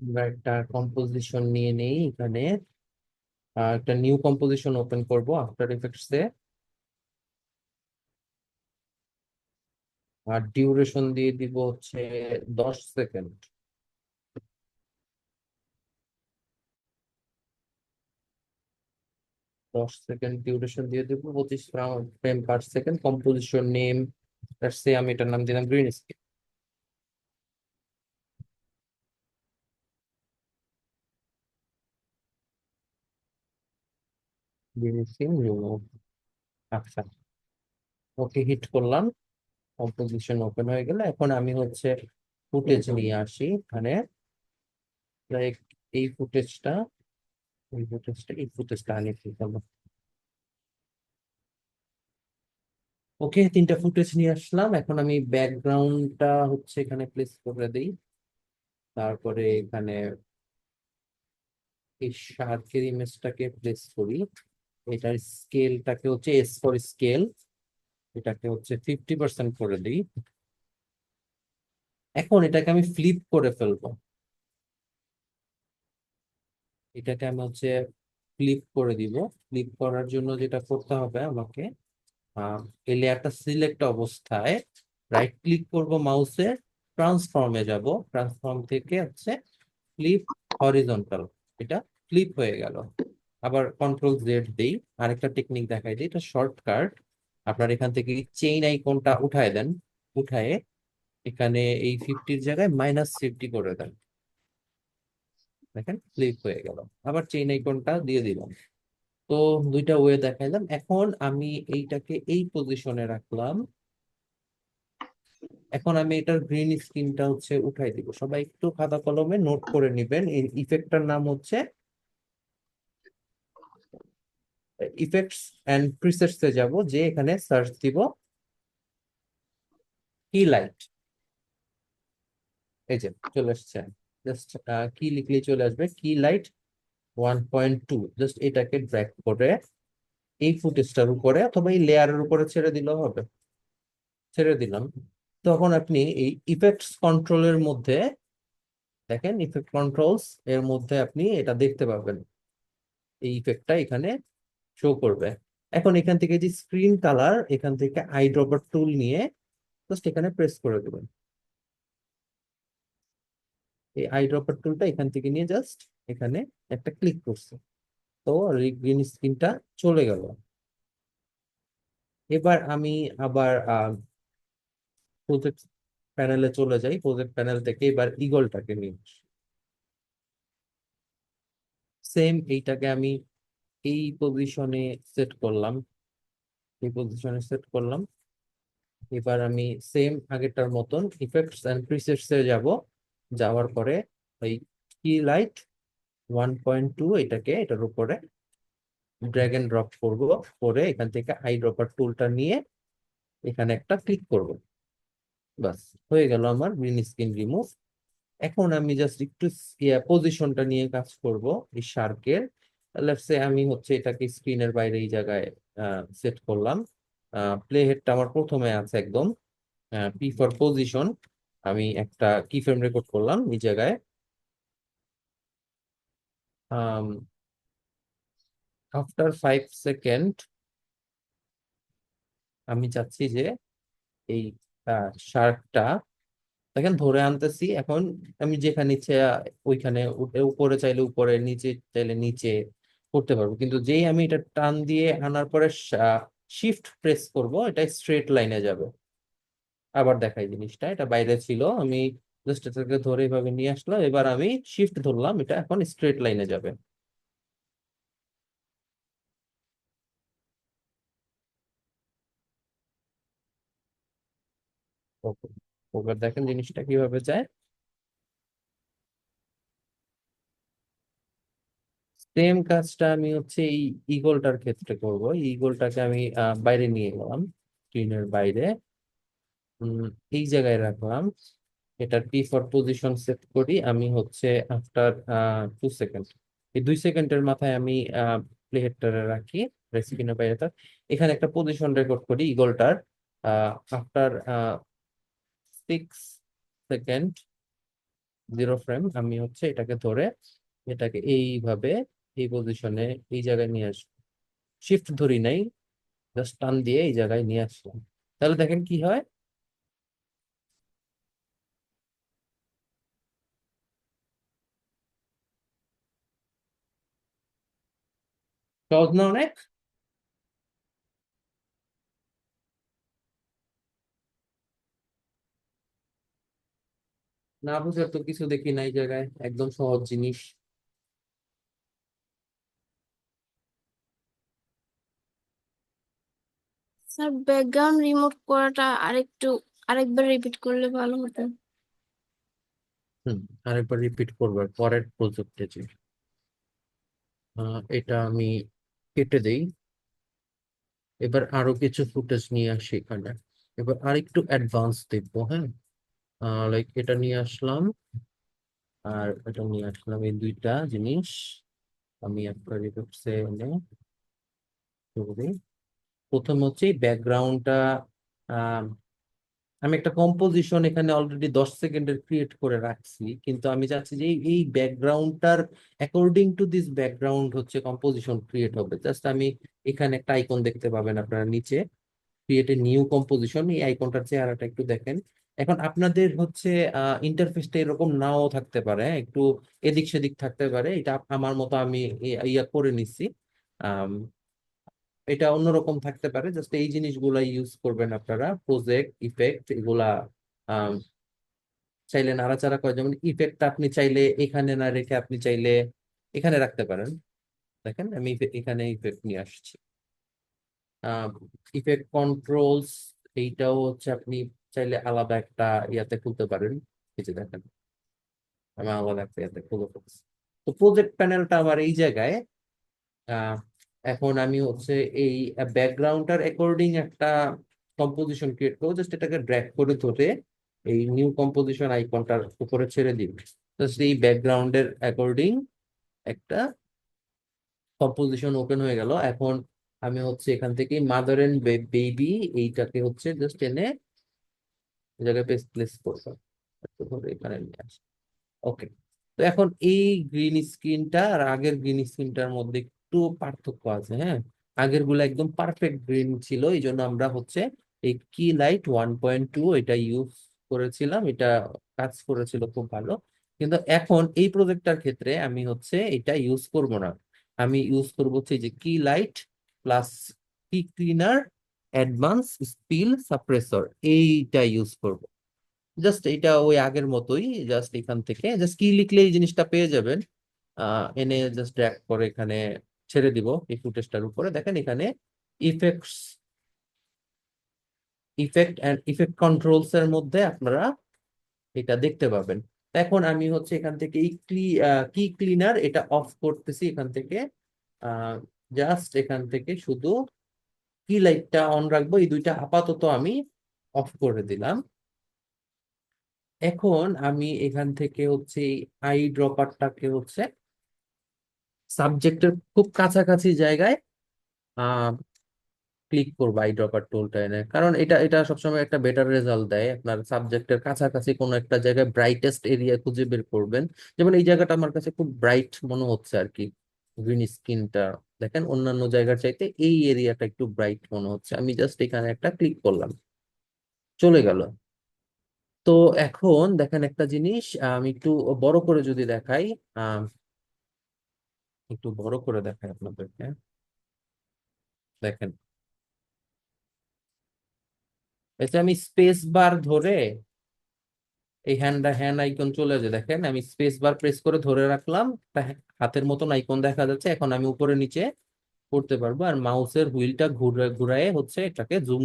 আমরা একটা কম্পোজিশন নিয়ে নেই এখানে। একটা নিউ কম্পোজিশন ওপেন করব আফটার ইফেক্টস এ। আর ডিউরেশন দিয়ে দিব হচ্ছে 10 সেকেন্ড। 10 সেকেন্ড ডিউরেশন দিয়ে দিব, 25 frame per second. Composition name সে আমি এটার নাম দিলাম green screen. Green screen remove. আচ্ছা, ওকে হিট করলাম। কম্পোজিশন ওপেন হয়ে গেলে এখন আমি হচ্ছে ফুটেজ নিয়ে আসি এখানে। লাইক এই ফুটেজটা, এই ফুটেজটা আনিয়ে ফেলবো। ওকে, তিনটা ফুটেজ নিয়ে আসলাম। এখন আমি ব্যাকগ্রাউন্ডটা হচ্ছে এখানে প্লেস করে দিই। তারপরে এখানে এই শার্কের ইমেজটাকে প্লেস করি। এটার স্কেলটাকে হচ্ছে এস ফর স্কেল, এটাকে হচ্ছে 50% করে দিই। এখন এটাকে আমি ফ্লিপ করে ফেলবো। এটাকে আমি হচ্ছে ফ্লিপ করে দিব। ফ্লিপ করার জন্য যেটা করতে হবে আমাকে, এই লেয়ারটা সিলেক্ট অবস্থায় রাইট ক্লিক করব মাউসে, ট্রান্সফর্মে যাব। ট্রান্সফর্ম থেকে হচ্ছে ফ্লিপ হরিজন্টাল, এটা ফ্লিপ হয়ে গেল। আবার কন্ট্রোল জেড দেই। আরেকটা টেকনিক দেখাই দিই, এটা শর্টকাট। আপনার এখান থেকে চেইন আইকনটা উঠায় দেন, উঠায়ে এখানে এই 50-র জায়গায় -50 করে দেন। দেখেন ফ্লিপ হয়ে গেল। আবার চেইন আইকনটা দিয়ে দিলাম। তো দুইটা ওয়ে দেখাইলাম। এখন আমি এইটাকে এই পজিশনে রাখলাম। এখন আমি এটার গ্রিন স্ক্রিনটা হচ্ছে উঠাই দিব। সবাই একটু খাতা কলমে নোট করে নিবেন। এই ইফেক্টটার নাম হচ্ছে ইফেক্টস এন্ড প্রিসেটস এ যাব, যে এখানে সার্চ দিব কি লাইট। এই যে চলে আসছে। জাস্ট কি লিখলেই চলে আসবে, কি লাইট 1.2। জাস্ট এটাকে ড্র্যাগ করে এই ফুটেজটার উপরে অথবা এই লেয়ারের উপরে ছেড়ে দিলেও হবে। ছেড়ে দিলাম। তখন আপনি এই ইফেক্টস কন্ট্রোলের মধ্যে দেখেন, ইফেক্ট কন্ট্রোলস এর মধ্যে আপনি এটা দেখতে পাবেন। এই ইফেক্টটা এখানে শো করবে। এখন এখান থেকে যে স্ক্রিন কালার, এখান থেকে আই ড্রপার টুল নিয়ে জাস্ট এখানে প্রেস করে দেবেন। এই আই ড্রপার টুলটা এখান থেকে নিয়ে জাস্ট এখানে একটা ক্লিক করছে। তো গ্রিন স্ক্রিনটা চলে গেল। এবার আমি আবার প্রজেক্ট প্যানেলে চলে যাই। প্রজেক্ট প্যানেল থেকে এবার ইগলটাকে নিয়ে সেম এইটাকে আমি এই পজিশনে সেট করলাম। এই পজিশনে সেট করলাম। এবার আমি সেম আগেরটার মতন ইফেক্টস এন্ড প্রিসেটস এ যাব। যাওয়ার পরে ওই কি লাইট 1.2 এটাকে এটার উপরে ড্র্যাগ এন্ড ড্রপ করব। করে এখান থেকে আই ড্রপার টুলটা নিয়ে এখানে একটা ক্লিক করব। বাস, হয়ে গেল আমার গ্রিন স্ক্রিন রিমুভ। এখন আমি জাস্ট একটু পজিশনটা নিয়ে কাজ করব এই শার্কের। লেটস সে আমি হচ্ছে এটাকে স্ক্রিনের বাইরে এই জায়গায় সেট করলাম। প্লে হেডটা আমার প্রথমে আছে একদম। P for position. আমি একটা কি ফ্রেম রেকর্ড করলাম এই জায়গায়। আফটার 5 সেকেন্ড আমি চাচ্ছি যে এই শার্কটা দেখেন ধরে আনতেছি। এখন আমি যেখানে ইচ্ছে ওইখানে উপরে চাইলে উপরে, নিচে চাইলে নিচে করতে পারবো। কিন্তু যেই আমি এটা টান দিয়ে আনার পরে শিফট প্রেস করব, এটা স্ট্রেট লাইনে যাবে। আবার দেখাই জিনিসটা, এটা বাইরে ছিল, আমি জাস্ট এটাকে ধরে এভাবে নিয়ে আসলাম। এবার আমি শিফট ধরলাম, এটা এখন স্ট্রেট লাইনে যাবে। ওকে, এবার দেখেন জিনিসটা কিভাবে যায়। সেম কাজটা আমি হচ্ছে এই ইগলটার ক্ষেত্রে করব। এই ইগলটাকে আমি বাইরে নিয়ে গেলাম, স্ক্রিনের বাইরে। উম, এই জায়গায় রাখলাম। এটার পি ফর পজিশন সেট করি আমি হচ্ছে আফটার 2 সেকেন্ড। এই 2 সেকেন্ডের মাথায় আমি প্লে হেডটা রাখি স্ক্রিনের বাইরে তার। এখানে একটা পজিশন রেকর্ড করি ইগলটার। আফটার 6 সেকেন্ড জিরো ফ্রেম, আমি হচ্ছে এটাকে ধরে এটাকে এইভাবে এই পজিশনে এই জায়গায় নিয়ে আসবো। শিফট ধরি নাই, জাস্ট টান দিয়ে এই জায়গায় নিয়ে আসলাম। তাহলে দেখেন কি হয়। সহজ না অনেক? না বুঝার তো কিছু দেখি না, এই জায়গায় একদম সহজ জিনিস। স্যার, ব্যাকগ্রাউন্ড রিমুভ করাটা আরেকবার রিপিট করলে ভালো হতো। হুম, আরেকবার রিপিট করবার পরের প্রজেক্টে যে এটা আমি কেটে দেই। এবার আরো কিছু ফুটেজ নিয়ে আসি এখানে। এবার আরেকটু অ্যাডভান্স দেখবো, হ্যাঁ। লাইক এটা নিয়ে আসলাম আর এটা নিয়ে আসলাম, এই দুইটা জিনিস আমি একটা রিপোর্টসে এনে করবি। প্রথম হচ্ছে ব্যাকগ্রাউন্ডটা, আমি একটা কম্পোজিশন এখানে অলরেডি 10 সেকেন্ডের ক্রিয়েট করে রাখছি, কিন্তু আমি চাচ্ছি যে এই ব্যাকগ্রাউন্ডটার অ্যাকর্ডিং টু দিস ব্যাকগ্রাউন্ড হচ্ছে কম্পোজিশন ক্রিয়েট হবে। জাস্ট আমি এখানে একটা আইকন দেখতে পাবেন আপনারা নিচে, ক্রিয়েট এ নিউ কম্পোজিশন, এই আইকনটার চেহারাটা একটু দেখেন। এখন আপনাদের হচ্ছে ইন্টারফেসটা এরকম নাও থাকতে পারে, হ্যাঁ, একটু এদিক সেদিক থাকতে পারে। এটা আমার মতো আমি ইয়া করে নিচ্ছি। এটা অন্যরকম থাকতে পারে, জাস্ট এই জিনিসগুলা ইউজ করবেন আপনারা। প্রজেক্ট ইফেক্ট এগুলা আম, চাইলে নাড়াচাড়া করে, যেমন ইফেক্টটা আপনি চাইলে এখানে না রেখে আপনি চাইলে এখানে রাখতে পারেন। দেখেন আমি এখানে ইফেক্ট নিয়ে আসছি। ইফেক্ট কন্ট্রোলস, এইটাও হচ্ছে আপনি চাইলে আলাদা একটা ইয়াতে খুলতে পারেন। এই যে দেখেন, আমি আলাদা একটা ইয়াতে খুলে ফেলছি। তো প্রজেক্ট প্যানেলটা আমার এই জায়গায়। আহ, এখন আমি হচ্ছে এই ব্যাকগ্রাউন্ডটার অ্যাকর্ডিং একটা কম্পোজিশন ক্রিয়েট করবো। জাস্ট এটাকে ড্র্যাগ করে ধরে এই নিউ কম্পোজিশন আইকনটার উপরে ছেড়ে দিন। জাস্ট এই ব্যাকগ্রাউন্ডের অ্যাকর্ডিং একটা কম্পোজিশন ওপেন হয়ে গেল। এখন আমি হচ্ছে এখান থেকে মাদার এন্ড বেবি এইটাকে হচ্ছে জাস্ট এনে এই জায়গায় প্লেস করবো। একটু ধরে এখানে নিয়ে আসি। ওকে। তো এখন এই গ্রিন স্ক্রিনটা আর আগের গ্রিন স্ক্রিনটার মধ্যে একটু পার্থক্য আছে, হ্যাঁ। আগের গুলো একদম পারফেক্ট গ্রিন ছিল, এই জন্য আমরা হচ্ছে এই কি লাইট 1.2 এটা ইউজ করেছিলাম। এটা কাজ করেছিল খুব ভালো। কিন্তু এখন এই প্রজেক্টটার ক্ষেত্রে আমি হচ্ছে এটা ইউজ করব না। আমি ইউজ করবো হচ্ছে এই যে কি লাইট প্লাস কি ক্লিনার অ্যাডভান্স স্পিল সাপ্রেসর, এইটা ইউজ করব। জাস্ট এটা ওই আগের মতোই, জাস্ট এখান থেকে জাস্ট কি লিখলে এই জিনিসটা পেয়ে যাবেন। এনে জাস্ট ড্র্যাগ করে এখানে ছেড়ে দিব এই ফুটেজটার উপরে। দেখেন এখানে effects, effect and effect controls এর মধ্যে আপনারা এটা দেখতে পাবেন। এখন আমি হচ্ছে এখান থেকে এই কি ক্লিনার এটা অফ করতেছি এখান থেকে। জাস্ট এখান থেকে শুধু কি লাইটটা অন রাখবো, এই দুইটা আপাতত আমি অফ করে দিলাম। এখন আমি এখান থেকে হচ্ছে আই ড্রপারটাকে হচ্ছে সাবজেক্টের খুব কাছাকাছি জায়গায় আহ ক্লিক করবো আই ড্রপার টুলটা এনে, কারণ এটা এটা সবসময় একটা বেটার রেজাল্ট দেয়। আপনার সাবজেক্টের কাছাকাছি কোনো একটা জায়গায় ব্রাইটেস্ট এরিয়া খুঁজে বের করবেন। যেমন এই জায়গাটা আমার কাছে খুব ব্রাইট মনে হচ্ছে আর কি, গ্রিন স্ক্রিনটা। দেখেন অন্যান্য জায়গার চাইতে এই এরিয়াটা একটু ব্রাইট মনে হচ্ছে। আমি জাস্ট এখানে একটা ক্লিক করলাম, চলে গেল। তো এখন দেখেন একটা জিনিস, আমি একটু বড় করে যদি দেখাই, আহ একটু বড় করে দেখাই আপনাদেরকে। দেখেন এতে আমি স্পেস বার ধরে এই হ্যান্ড আইকন চলে যায়, দেখেন আমি স্পেস বার প্রেস করে ধরে রাখলাম, একটা হাতের মতন আইকন দেখা যাচ্ছে। এখন আমি উপরে নিচে করতে পারবো, আর মাউসের হুইলটা ঘুরায় হচ্ছে এটাকে জুম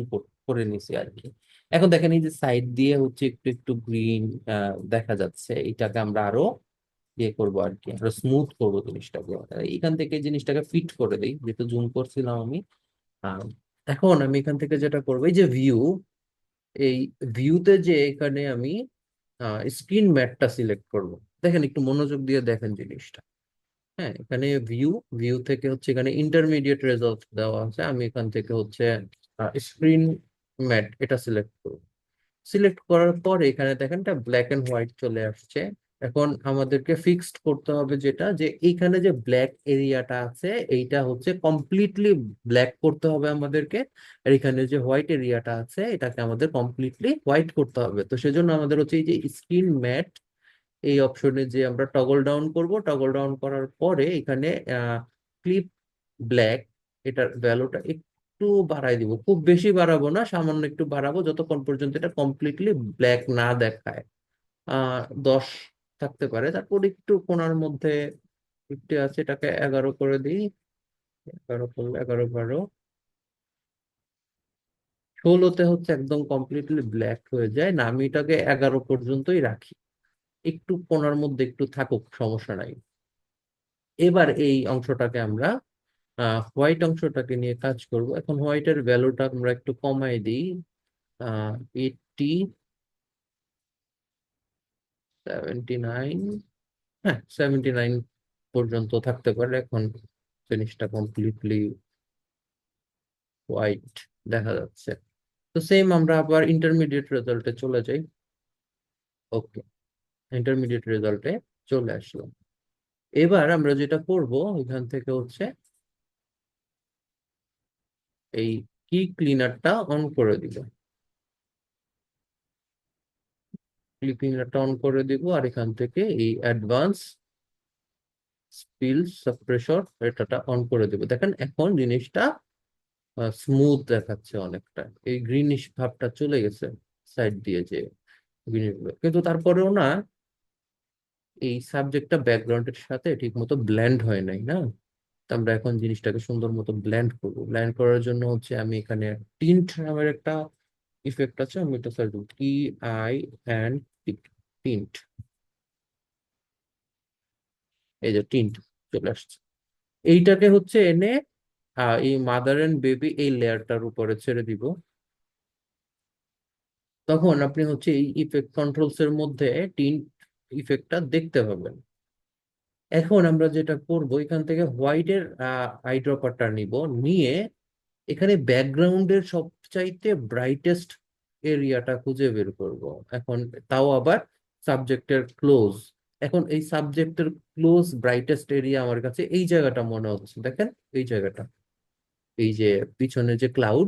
করে নিছি আর কি। এখন দেখেন এই যে সাইড দিয়ে হচ্ছে একটু একটু গ্রিন দেখা যাচ্ছে, এটাকে আমরা আরো ইয়ে করবো আর কি, আরো স্মুথ করবো জিনিসটাকে। এখান থেকে জিনিসটাকে ফিট করে দিই, যেহেতু জুম করছিলাম আমি। আহ, এখন আমি এখান থেকে যেটা করবো, এই যে ভিউ, এই ভিউতে যে এখানে আমি স্ক্রিন ম্যাটটা সিলেক্ট করব। দেখেন একটু মনোযোগ দিয়ে দেখেন জিনিসটা। হ্যাঁ, এখানে ভিউ, ভিউ থেকে হচ্ছে এখানে ইন্টারমিডিয়েট রেজাল্ট দেওয়া আছে। আমি এখান থেকে হচ্ছে স্ক্রিন ম্যাট এটা সিলেক্ট করব। সিলেক্ট করার পরে এখানে দেখেন এটা ব্ল্যাক এন্ড হোয়াইট চলে আসছে। এখন আমাদেরকে ফিক্সড করতে হবে যেটা, যে এইখানে যে ব্ল্যাক এরিয়াটা আছে এইটা হচ্ছে কমপ্লিটলি ব্ল্যাক করতে হবে আমাদেরকে, আর এখানে যে হোয়াইট এরিয়াটা আছে এটাকে আমাদের কমপ্লিটলি হোয়াইট করতে হবে। তো সেজন্য আমাদের হচ্ছে এই যে স্ক্রিন ম্যাট, এই অপশনে যে আমরা টগল ডাউন করব, টগল ডাউন করার পরে এখানে ক্লিপ ব্ল্যাক, এটার ভ্যালুটা একটু বাড়াই দিব, খুব বেশি বাড়াবো না, সামান্য একটু বাড়াবো যতক্ষণ পর্যন্ত এটা কমপ্লিটলি ব্ল্যাক না দেখায়। 10 থাকতে পারে, তারপর একটু কোণার মধ্যে 50 আছে, এটাকে 11 করে দিই। 11 করলে 11, 12, 16তে হচ্ছে একদম কমপ্লিটলি ব্ল্যাক হয়ে যায় না, আমি এটাকে 11 পর্যন্তই রাখি, একটু কোণার মধ্যে একটু থাকুক, সমস্যা নাই। এবার এই অংশটাকে আমরা হোয়াইট অংশটাকে নিয়ে কাজ করব। এখন হোয়াইটের ভ্যালুটা আমরা একটু কমাই দিই, 80, 79, হ্যাঁ 79 পর্যন্ত থাকতে পারে। এখন জিনিসটা কমপ্লিটলি হোয়াইট দেখা যাচ্ছে। তো সেম আমরা আবার ইন্টারমিডিয়েট রেজাল্টে চলে যাই। ওকে, ইন্টারমিডিয়েট রেজাল্টে চলে আসলাম। এবার আমরা যেটা করব এখান থেকে হচ্ছে এই কি ক্লিনারটা অন করে দিব, কি ক্লিনারটা অন করে দিব, আর এখান থেকে এই অ্যাডভান্স স্পিল সাপ্রেসর এটাটা অন করে দিব। দেখেন এখন জিনিসটা স্মুথ দেখাচ্ছে অনেকটা, এই গ্রিনিশ ভাবটা চলে গেছে সাইড দিয়ে যে গ্রিনিশ, কিন্তু তারপরেও না এই সাবজেক্টটা ব্যাকগ্রাউন্ডের সাথে ঠিক মতো ব্লেন্ড হয় নাই না। তো আমরা এখন জিনিসটাকে সুন্দর মতো ব্লেন্ড করবো। ব্লেন্ড করার জন্য হচ্ছে আমি এখানে টিন্ট নামের একটা ইফেক্ট আছে, আমি এটা সার্চ করব, TINT, টিন্ট, এই যে টিন্ট চলে আসছে। এইটাকে হচ্ছে এনে এই মাদার এন্ড বেবি এই লেয়ারটার উপরে ছেড়ে দিব। তখন আপনি হচ্ছে এই ইফেক্ট কন্ট্রোলস এর মধ্যে টিন্ট ইফেক্টটা দেখতে পাবেন। এখন আমরা যেটা করব এখান থেকে হোয়াইটের আই ড্রপারটা নিব, নিয়ে এখানে ব্যাকগ্রাউন্ডের সবচাইতে ব্রাইটেস্ট এরিয়াটা খুঁজে বের করব। এখন তাও আবার সাবজেক্টের ক্লোজ। এখন এই সাবজেক্টের ক্লোজ ব্রাইটেস্ট এরিয়া আমার কাছে এই জায়গাটা মনে হচ্ছে, দেখেন এই জায়গাটা, এই যে পিছনে যে ক্লাউড,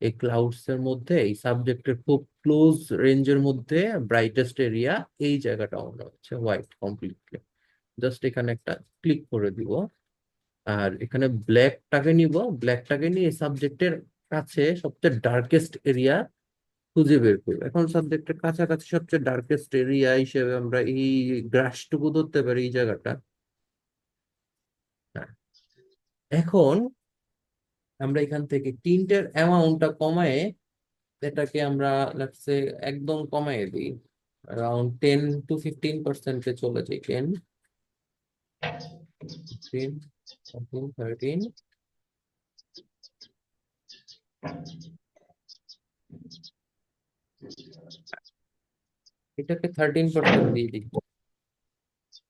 এই ক্লাউডস এর মধ্যে এই সাবজেক্টের খুব ক্লোজ রেঞ্জের মধ্যে ব্রাইটেস্ট এরিয়া এই জায়গাটা মনে হচ্ছে হোয়াইট কমপ্লিটলি। জাস্ট এখানে একটা ক্লিক করে দিব, আর এখানে ব্ল্যাকটাকে নিব, ব্ল্যাকটাকে নিয়ে সাবজেক্টের কাছে সবচেয়ে ডার্কেস্ট এরিয়া খুঁজে বের করবো। এখন সাবজেক্টের কাছাকাছি সবচেয়ে ডার্কেস্ট এরিয়া হিসেবে আমরা এই গ্রাসটুকু ধরতে পারি, এই জায়গাটা। হ্যাঁ। এখন আমরা এখান থেকে টিন্টের অ্যামাউন্টটা কমায়, এটাকে আমরা লাগছে একদম কমায় দিই, অ্যারাউন্ড 10 to 15% চলে যাই। 10, 15, 14, 13, এটাকে 13% দিয়ে দিই।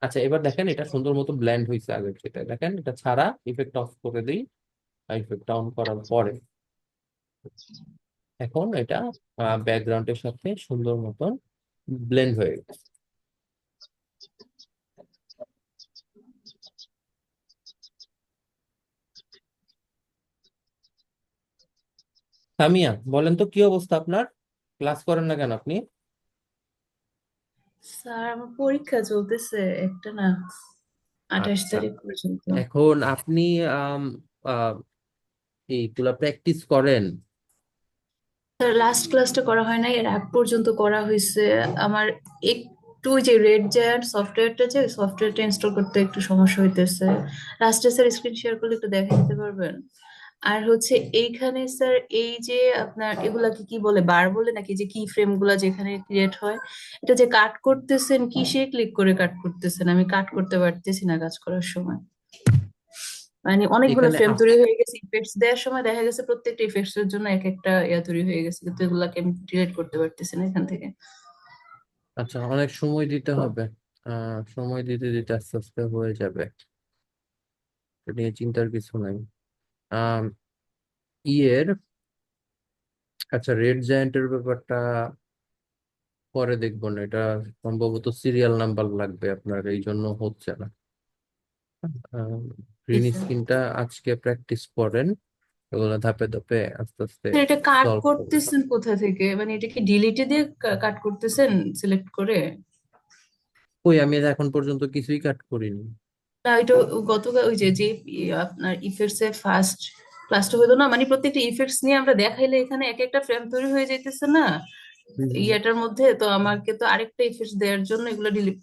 আচ্ছা এবার দেখেন এটা সুন্দর মতো ব্ল্যান্ড হয়েছে আগের যেটা, দেখেন এটা ছাড়া ইফেক্ট অফ করে দিই, ইফেক্ট অন করার পরে এখন এটা ব্যাকগ্রাউন্ডের সাথে সুন্দর মতন ব্লেন্ড হয়ে গেছে। সামিয়া বলেন তো কি অবস্থা আপনার, ক্লাস করেন না কেন আপনি? স্যার আমার পরীক্ষা চলতেছে একটা না, 28 আচ্ছা, তারিখ পর্যন্ত। এখন আপনি আম, আহ, এইগুলা প্র্যাকটিস করেন? স্যার লাস্ট ক্লাসটা করা হয় নাই, এর আগ পর্যন্ত করা হয়েছে। আমার একটু ওই যে রেড জায়ান্ট সফটওয়্যারটা, যে সফটওয়্যারটা ইনস্টল করতে একটু সমস্যা হইতেছে। লাস্টে স্যার স্ক্রিন শেয়ার করলে একটু দেখে দিতে পারবেন? আর হচ্ছে এইখানে স্যার এই যে আপনার এগুলাকে কি বলে, বার বলে নাকি, যে কি ফ্রেম গুলা যেখানে ক্রিয়েট হয়, এটা যে কাট করতেছেন কিসে ক্লিক করে কাট করতেছেন? আমি কাট করতে পারতেছি না কাজ করার সময়। মানে অনেকগুলো এখানে ফ্রেম তৈরি হয়ে গেছে, ইফেক্টস দেওয়ার সময় দেখা গেছে প্রত্যেকটা ইফেক্টস এর জন্য এক একটা ইয়া তৈরি হয়ে গেছে, কিন্তু এগুলাকে আমি ডিলিট করতে পারতেছি না এখান থেকে। আচ্ছা অনেক সময় দিতে হবে, সময় দিতে দিতে আস্তে আস্তে হয়ে যাবে, এটা নিয়ে চিন্তার কিছু নাই। আম, ইয়ের আচ্ছা রেড জায়ান্টের ব্যাপারটা পরে দেখবো না, এটা সম্ভবত সিরিয়াল নাম্বার লাগবে আপনার, এই জন্য হচ্ছে না। জি গ্রিন স্যার। স্ক্রিনটা আজকে প্র্যাকটিস করেন, এগুলো ধাপে ধাপে আস্তে আস্তে স্যার এটা কাট সলভ করবেন। করতেছেন কোথা থেকে, মানে এটা কি ডিলিটে দিয়ে কাট করতেছেন সিলেক্ট করে? ওই আমি এখন পর্যন্ত কিছুই কাট করিনি। না ওইটা গতকাল ওই যে যে আপনার ইফেক্টস এর ফার্স্ট ক্লাসটা হলো না, মানে প্রত্যেকটা ইফেক্টস নিয়ে আমরা দেখাইলে এখানে এক একটা ফ্রেম তৈরি হয়ে যাইতেছে না হুম। ইয়াটার মধ্যে। তো আমাকে তো আরেকটা ইফেক্টস দেওয়ার জন্য এগুলো ডিলিট,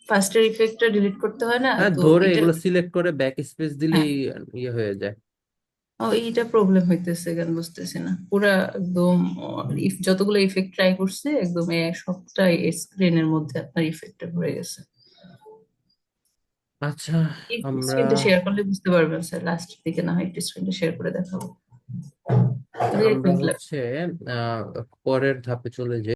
ফার্স্টের ইফেক্টটা ডিলিট করতে হয় না হ্যাঁ, তো ধরে এটা। এগুলো সিলেক্ট করে ব্যাক স্পেস হ্যাঁ। দিলেই ইয়ে হয়ে যায়। ও এইটা প্রবলেম হইতেছে কেন বুঝতেছি না পুরা একদম। যতগুলো ইফেক্ট ট্রাই করছে একদম সবটাই স্ক্রিনের মধ্যে আপনার ইফেক্টটা ভরে গেছে। আচ্ছা, এই আমরা স্ক্রিনটা শেয়ার করলে বুঝতে পারবেন স্যার, লাস্টের দিকে না হয় একটু স্ক্রিনটা শেয়ার করে দেখাবো। দুই এক আমরা মিনিট লাগবে। হচ্ছে পরের ধাপে চলে যাই।